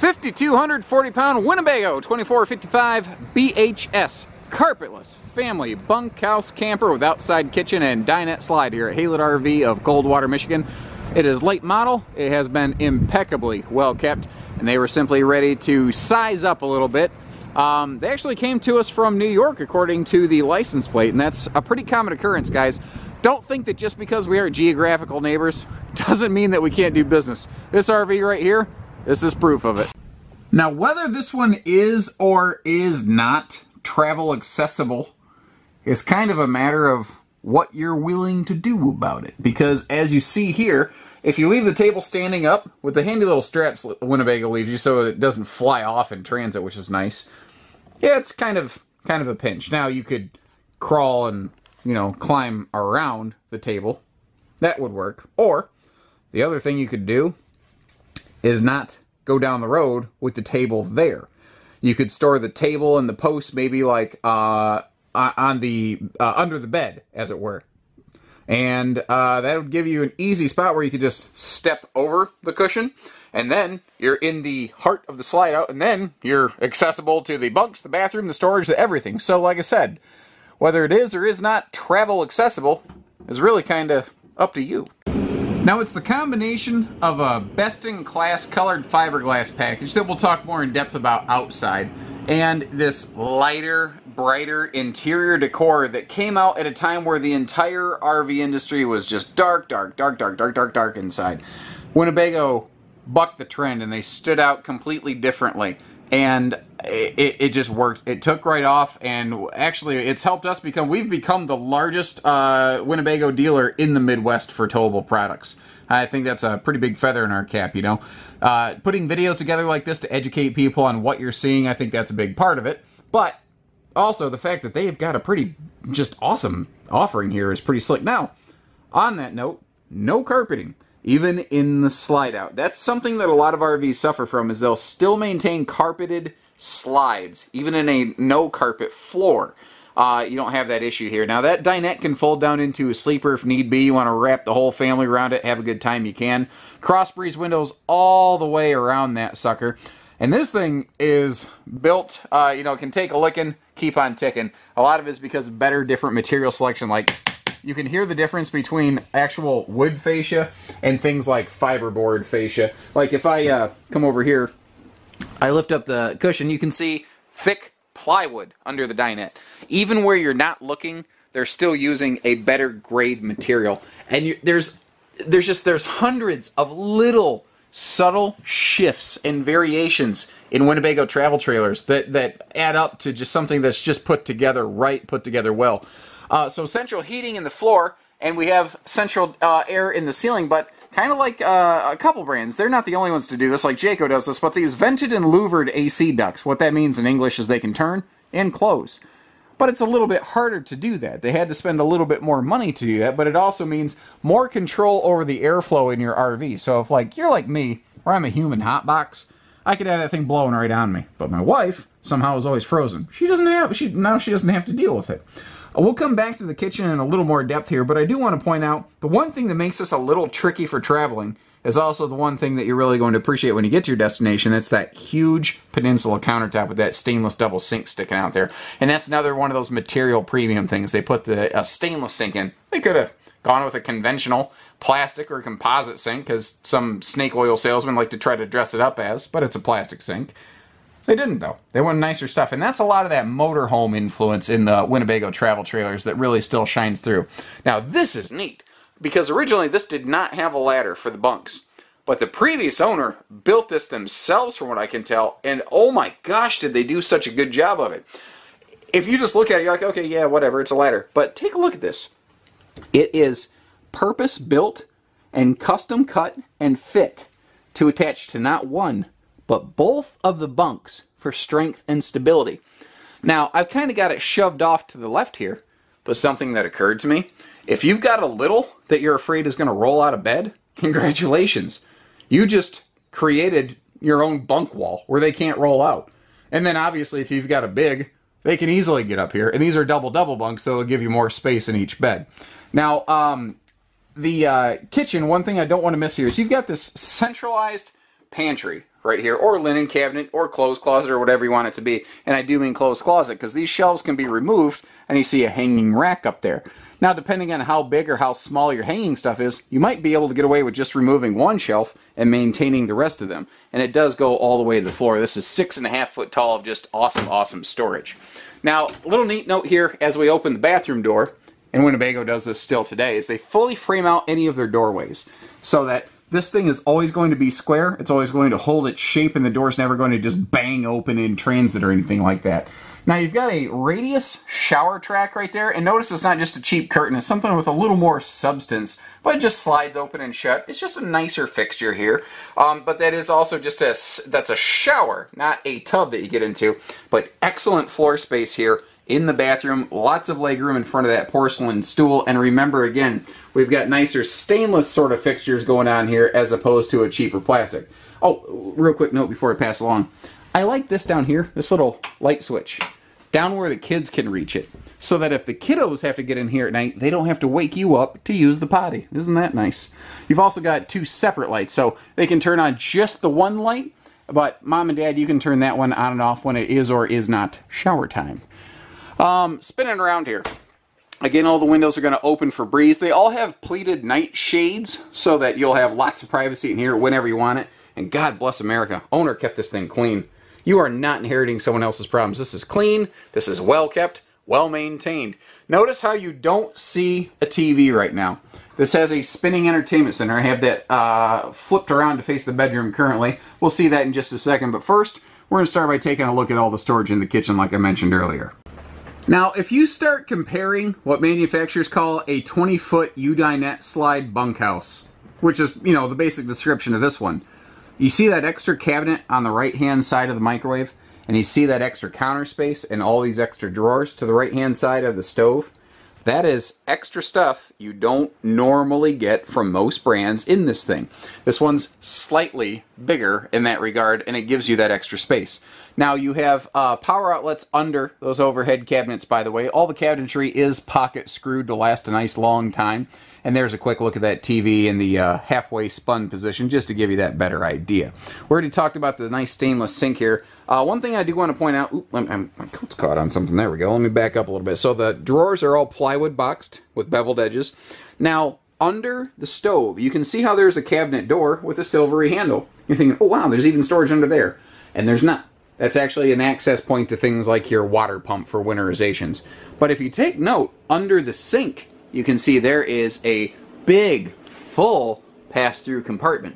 5,240-pound Winnebago 2455 BHS carpetless family bunkhouse camper with outside kitchen and dinette slide here at Haylett RV of Coldwater, Michigan. It is late model. It has been impeccably well kept, and they were simply ready to size up a little bit. They actually came to us from New York according to the license plate, and that's a pretty common occurrence, guys. Don't think that just because we are geographical neighbors doesn't mean that we can't do business. This RV right here, this is proof of it. Now, whether this one is or is not travel accessible is kind of a matter of what you're willing to do about it. Because as you see here, if you leave the table standing up with the handy little straps Winnebago leaves you so it doesn't fly off in transit, which is nice. Yeah, it's kind of a pinch. Now you could crawl and, you know, climb around the table. That would work. Or the other thing you could do is not go down the road with the table there. You could store the table and the post maybe like on the under the bed, as it were. And that would give you an easy spot where you could just step over the cushion, and then you're in the heart of the slide out, and then you're accessible to the bunks, the bathroom, the storage, the everything. So like I said, whether it is or is not travel accessible is really kind of up to you. Now, it's the combination of a best-in-class colored fiberglass package that we'll talk more in depth about outside, and this lighter, brighter interior decor that came out at a time where the entire RV industry was just dark, dark, dark, dark, dark, dark, dark inside. Winnebago bucked the trend, and they stood out completely differently. And it just worked. It took right off, and actually it's helped us we've become the largest Winnebago dealer in the Midwest for towable products. I think that's a pretty big feather in our cap, you know. Putting videos together like this to educate people on what you're seeing, I think that's a big part of it. But also the fact that they've got a pretty just awesome offering here is pretty slick. Now, on that note, no carpeting. Even in the slide out. That's something that a lot of RVs suffer from, is they'll still maintain carpeted slides, even in a no carpet floor. You don't have that issue here. Now, that dinette can fold down into a sleeper if need be. You want to wrap the whole family around it, have a good time, you can. Cross breeze windows all the way around that sucker. And this thing is built, you know, can take a licking, keep on ticking. A lot of it is because of better, different material selection, like you can hear the difference between actual wood fascia and things like fiberboard fascia. Like if I come over here, I lift up the cushion, you can see thick plywood under the dinette. Even where you're not looking, they're still using a better grade material. And there's hundreds of little subtle shifts and variations in Winnebago travel trailers that add up to just something that's just put together right, put together well. So central heating in the floor, and we have central air in the ceiling, but kind of like a couple brands. They're not the only ones to do this, like Jayco does this, but these vented and louvered AC ducts, what that means in English is they can turn and close. But it's a little bit harder to do that. They had to spend a little bit more money to do that, but it also means more control over the airflow in your RV. So if like you're like me, where I'm a human hotbox, I could have that thing blowing right on me. But my wife somehow is always frozen. She doesn't have to deal with it. We'll come back to the kitchen in a little more depth here, but I do want to point out the one thing that makes this a little tricky for traveling is also the one thing that you're really going to appreciate when you get to your destination. That's that huge peninsula countertop with that stainless double sink sticking out there. And that's another one of those material premium things. They put a stainless sink in. They could have gone with a conventional plastic or composite sink, because some snake oil salesmen like to try to dress it up as, but it's a plastic sink. They didn't, though. They went nicer stuff. And that's a lot of that motorhome influence in the Winnebago travel trailers that really still shines through. Now, this is neat, because originally this did not have a ladder for the bunks. But the previous owner built this themselves, from what I can tell, and oh my gosh, did they do such a good job of it. If you just look at it, you're like, okay, yeah, whatever, it's a ladder. But take a look at this. It is purpose-built and custom-cut and fit to attach to not one, but both of the bunks for strength and stability. Now, I've kind of got it shoved off to the left here, but something that occurred to me, if you've got a little that you're afraid is going to roll out of bed, congratulations. You just created your own bunk wall where they can't roll out. And then obviously if you've got a big, they can easily get up here. And these are double bunks, so they'll give you more space in each bed. Now, the kitchen, one thing I don't want to miss here is you've got this centralized pantry right here, or linen cabinet, or clothes closet, or whatever you want it to be. And I do mean clothes closet, because these shelves can be removed, and you see a hanging rack up there. Now, depending on how big or how small your hanging stuff is, you might be able to get away with just removing one shelf and maintaining the rest of them. And it does go all the way to the floor. This is 6.5 foot tall of just awesome, awesome storage. Now, a little neat note here as we open the bathroom door, and Winnebago does this still today, is they fully frame out any of their doorways so that this thing is always going to be square, it's always going to hold its shape, and the door's never going to just bang open in transit or anything like that. Now you've got a radius shower track right there, and notice it's not just a cheap curtain, it's something with a little more substance, but it just slides open and shut. It's just a nicer fixture here, but that is also just that's a shower, not a tub that you get into, but excellent floor space here in the bathroom, lots of legroom in front of that porcelain stool, and remember again, we've got nicer stainless sort of fixtures going on here as opposed to a cheaper plastic. Oh, real quick note before I pass along. I like this down here, this little light switch, down where the kids can reach it, so that if the kiddos have to get in here at night, they don't have to wake you up to use the potty. Isn't that nice? You've also got two separate lights, so they can turn on just the one light, but Mom and Dad, you can turn that one on and off when it is or is not shower time. Spinning around here. Again, all the windows are going to open for breeze. They all have pleated night shades, so that you'll have lots of privacy in here whenever you want it. And God bless America, owner kept this thing clean. You are not inheriting someone else's problems. This is clean, this is well kept, well maintained. Notice how you don't see a TV right now. This has a spinning entertainment center. I have that flipped around to face the bedroom currently. We'll see that in just a second, but first, we're going to start by taking a look at all the storage in the kitchen like I mentioned earlier. Now, if you start comparing what manufacturers call a 20-foot U-dinette slide bunkhouse, which is, you know, the basic description of this one, you see that extra cabinet on the right-hand side of the microwave, and you see that extra counter space and all these extra drawers to the right-hand side of the stove? That is extra stuff you don't normally get from most brands in this thing. This one's slightly bigger in that regard, and it gives you that extra space. Now you have power outlets under those overhead cabinets, by the way. All the cabinetry is pocket screwed to last a nice long time. And there's a quick look at that TV in the halfway spun position, just to give you that better idea. We already talked about the nice stainless sink here. One thing I do want to point out, my coat's caught on something, there we go. Let me back up a little bit. So the drawers are all plywood boxed with beveled edges. Now, under the stove, you can see how there's a cabinet door with a silvery handle. You're thinking, oh wow, there's even storage under there. And there's not. That's actually an access point to things like your water pump for winterizations. But if you take note, under the sink, you can see there is a big, full pass-through compartment.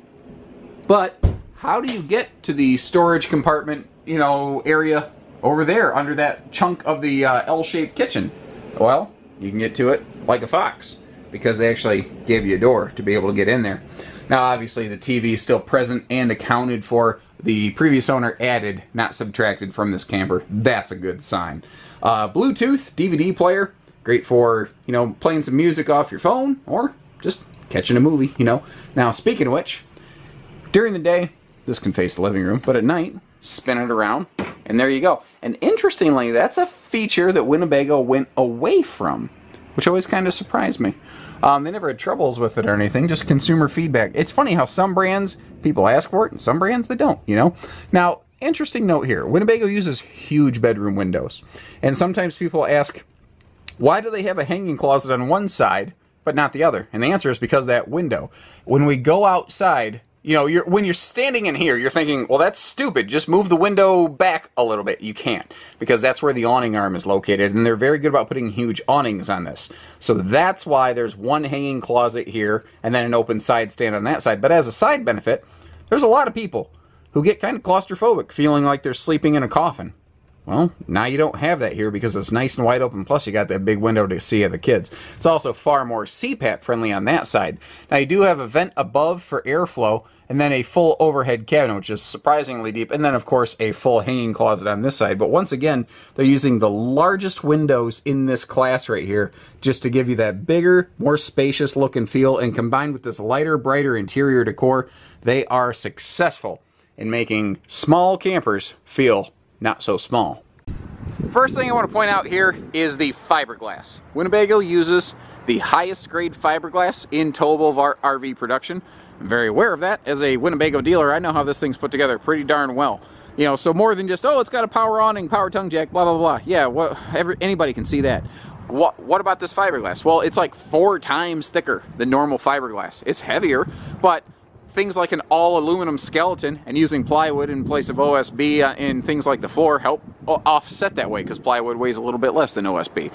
But how do you get to the storage compartment, you know, area over there under that chunk of the L-shaped kitchen? Well, you can get to it like a fox, because they actually gave you a door to be able to get in there. Now, obviously, the TV is still present and accounted for. The previous owner added, not subtracted from this camper. That's a good sign. Bluetooth DVD player, great for, you know, playing some music off your phone or just catching a movie, you know. Now, speaking of which, during the day, this can face the living room, but at night, spin it around, and there you go. And interestingly, that's a feature that Winnebago went away from, which always kind of surprised me. They never had troubles with it or anything, just consumer feedback. It's funny how some brands, people ask for it, and some brands, they don't, you know. Now, interesting note here, Winnebago uses huge bedroom windows. And sometimes people ask, why do they have a hanging closet on one side, but not the other? And the answer is because of that window. When we go outside, you know, when you're standing in here, you're thinking, well, that's stupid. Just move the window back a little bit. You can't, because that's where the awning arm is located, and they're very good about putting huge awnings on this. So that's why there's one hanging closet here, and then an open side stand on that side. But as a side benefit, there's a lot of people who get kind of claustrophobic, feeling like they're sleeping in a coffin. Well, now you don't have that here because it's nice and wide open, plus you got that big window to see the kids. It's also far more CPAP friendly on that side. Now you do have a vent above for airflow, and then a full overhead cabinet, which is surprisingly deep, and then of course a full hanging closet on this side. But once again, they're using the largest windows in this class right here just to give you that bigger, more spacious look and feel, and combined with this lighter, brighter interior decor, they are successful in making small campers feel not so small. First thing I want to point out here is the fiberglass. Winnebago uses the highest grade fiberglass in towable RV production. I'm very aware of that. As a Winnebago dealer, I know how this thing's put together pretty darn well. You know, so more than just, oh, it's got a power awning, power tongue jack, blah, blah, blah. Yeah, anybody can see that. What about this fiberglass? Well, it's like 4 times thicker than normal fiberglass. It's heavier, but things like an all-aluminum skeleton and using plywood in place of OSB in things like the floor help offset that way, because plywood weighs a little bit less than OSB.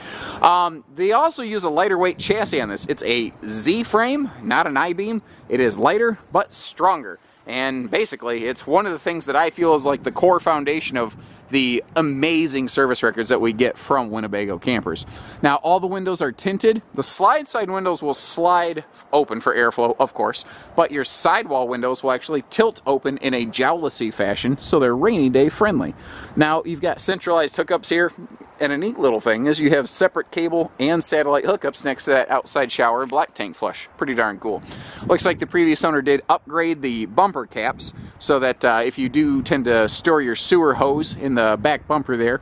They also use a lighter weight chassis on this. It's a Z-frame, not an I-beam. It is lighter, but stronger. And basically, it's one of the things that I feel is like the core foundation of the amazing service records that we get from Winnebago campers. Now, all the windows are tinted. The slide side windows will slide open for airflow, of course, but your sidewall windows will actually tilt open in a jowlessy fashion, so they're rainy day friendly. Now, you've got centralized hookups here, and a neat little thing is you have separate cable and satellite hookups next to that outside shower and black tank flush. Pretty darn cool. Looks like the previous owner did upgrade the bumper caps so that if you do tend to store your sewer hose in the back bumper there,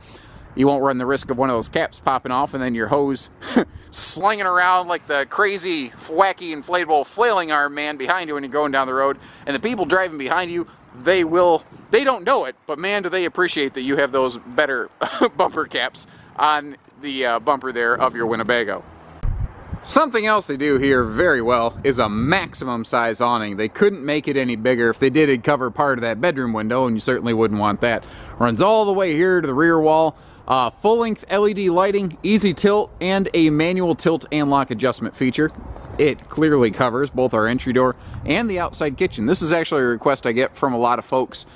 you won't run the risk of one of those caps popping off and then your hose slinging around like the crazy, wacky, inflatable flailing arm man behind you when you're going down the road. And the people driving behind you, they don't know it, but man, do they appreciate that you have those better bumper caps on the bumper there of your Winnebago. Something else they do here very well is a maximum size awning. They couldn't make it any bigger. If they did, it'd cover part of that bedroom window, and you certainly wouldn't want that. Runs all the way here to the rear wall. Full-length LED lighting, easy tilt, and a manual tilt and lock adjustment feature. It clearly covers both our entry door and the outside kitchen. This is actually a request I get from a lot of folks.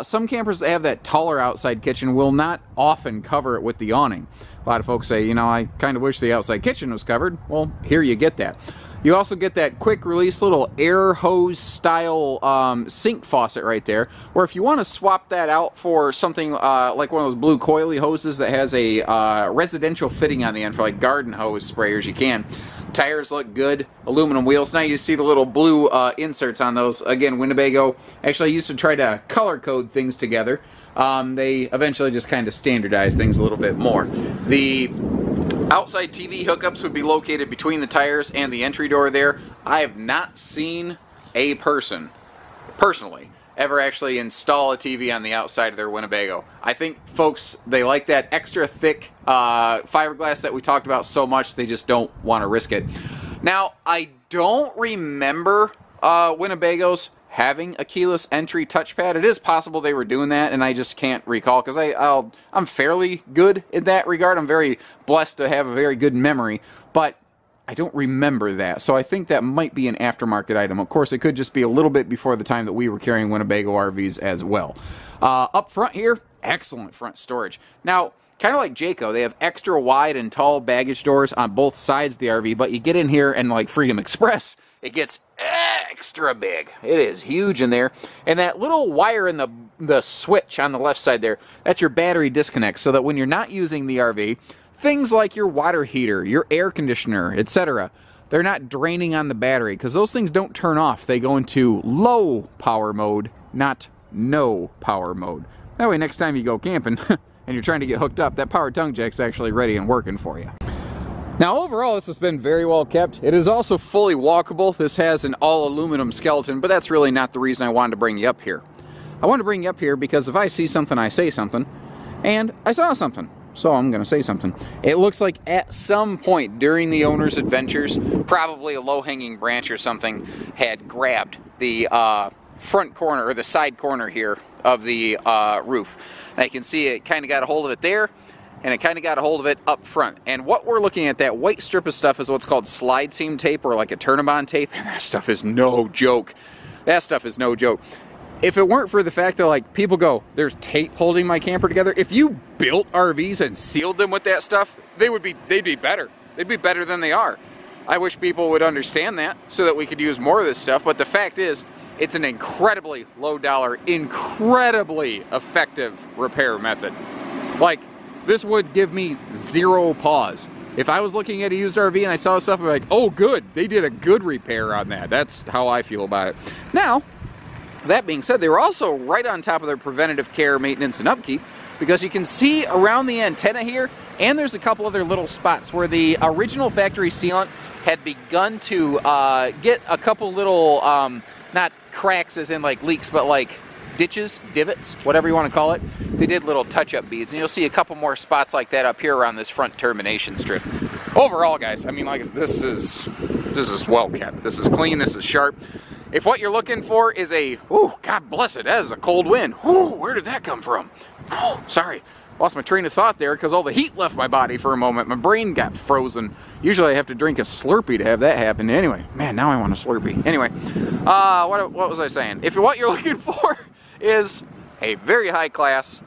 Some campers that have that taller outside kitchen will not often cover it with the awning. A lot of folks say, you know, I kind of wish the outside kitchen was covered. Well, here you get that. You also get that quick release little air hose style sink faucet right there, where if you want to swap that out for something like one of those blue coily hoses that has a residential fitting on the end for like garden hose sprayers, you can. Tires look good, aluminum wheels. Now you see the little blue inserts on those. Again, Winnebago actually used to try to color code things together. They eventually just kind of standardized things a little bit more. The outside TV hookups would be located between the tires and the entry door there. I have not seen a person, personally, ever actually install a TV on the outside of their Winnebago. I think folks, they like that extra thick fiberglass that we talked about so much, they just don't want to risk it. Now, I don't remember Winnebagos having a keyless entry touchpad. It is possible they were doing that, and I just can't recall, because I'm fairly good in that regard. I'm very blessed to have a very good memory, but I don't remember that, so I think that might be an aftermarket item. Of course, it could just be a little bit before the time that we were carrying Winnebago RVs as well. Up front here, excellent front storage. Now, kind of like Jayco, they have extra wide and tall baggage doors on both sides of the RV, but you get in here and like Freedom Express, it gets extra big. It is huge in there. And that little wire in the switch on the left side there, that's your battery disconnect, so that when you're not using the RV, things like your water heater, your air conditioner, etc., they're not draining on the battery, because those things don't turn off. They go into low power mode, not no power mode. That way next time you go camping and you're trying to get hooked up, that power tongue jack's actually ready and working for you. Now overall, this has been very well kept. It is also fully walkable. This has an all aluminum skeleton, but that's really not the reason I wanted to bring you up here. I wanted to bring you up here because if I see something, I say something, and I saw something. So I'm going to say something. It looks like at some point during the owner's adventures, probably a low-hanging branch or something had grabbed the front corner or the side corner here of the roof. And I can see it kind of got a hold of it there, and it kind of got a hold of it up front. And what we're looking at, that white strip of stuff, is what's called slide seam tape, or like a turn-on tape. And that stuff is no joke. That stuff is no joke. If it weren't for the fact that, like, people go, there's tape holding my camper together, if you built RVs and sealed them with that stuff, they'd be better. They'd be better than they are. I wish people would understand that so that we could use more of this stuff, but the fact is, it's an incredibly low dollar, incredibly effective repair method. Like, this would give me zero pause. If I was looking at a used RV and I saw stuff, I'd be like, oh good, they did a good repair on that. That's how I feel about it. Now, that being said, they were also right on top of their preventative care, maintenance, and upkeep, because you can see around the antenna here, and there's a couple other little spots where the original factory sealant had begun to get a couple little not cracks as in like leaks, but like ditches, divots, whatever you want to call it. They did little touch-up beads, and you'll see a couple more spots like that up here around this front termination strip. Overall, guys, I mean, like, this is well kept. This is clean. This is sharp. If what you're looking for is a, ooh, God bless it, that is a cold wind. Ooh, where did that come from? Oh, sorry, lost my train of thought there because all the heat left my body for a moment. My brain got frozen. Usually I have to drink a Slurpee to have that happen. Anyway, man, now I want a Slurpee. Anyway, what was I saying? If what you're looking for is a very high-class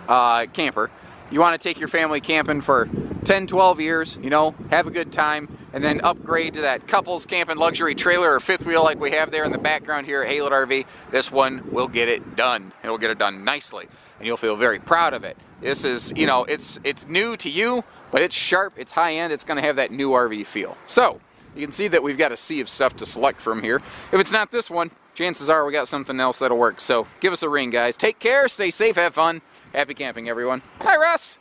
camper, you want to take your family camping for 10, 12 years, you know, have a good time, and then upgrade to that couples camping luxury trailer or fifth wheel like we have there in the background here at Haylett RV, this one will get it done. It'll get it done nicely, and you'll feel very proud of it. This is, you know, it's new to you, but it's sharp, it's high-end, it's going to have that new RV feel. So, you can see that we've got a sea of stuff to select from here. If it's not this one, chances are we got something else that'll work. So, give us a ring, guys. Take care, stay safe, have fun. Happy camping, everyone. Hi, Russ.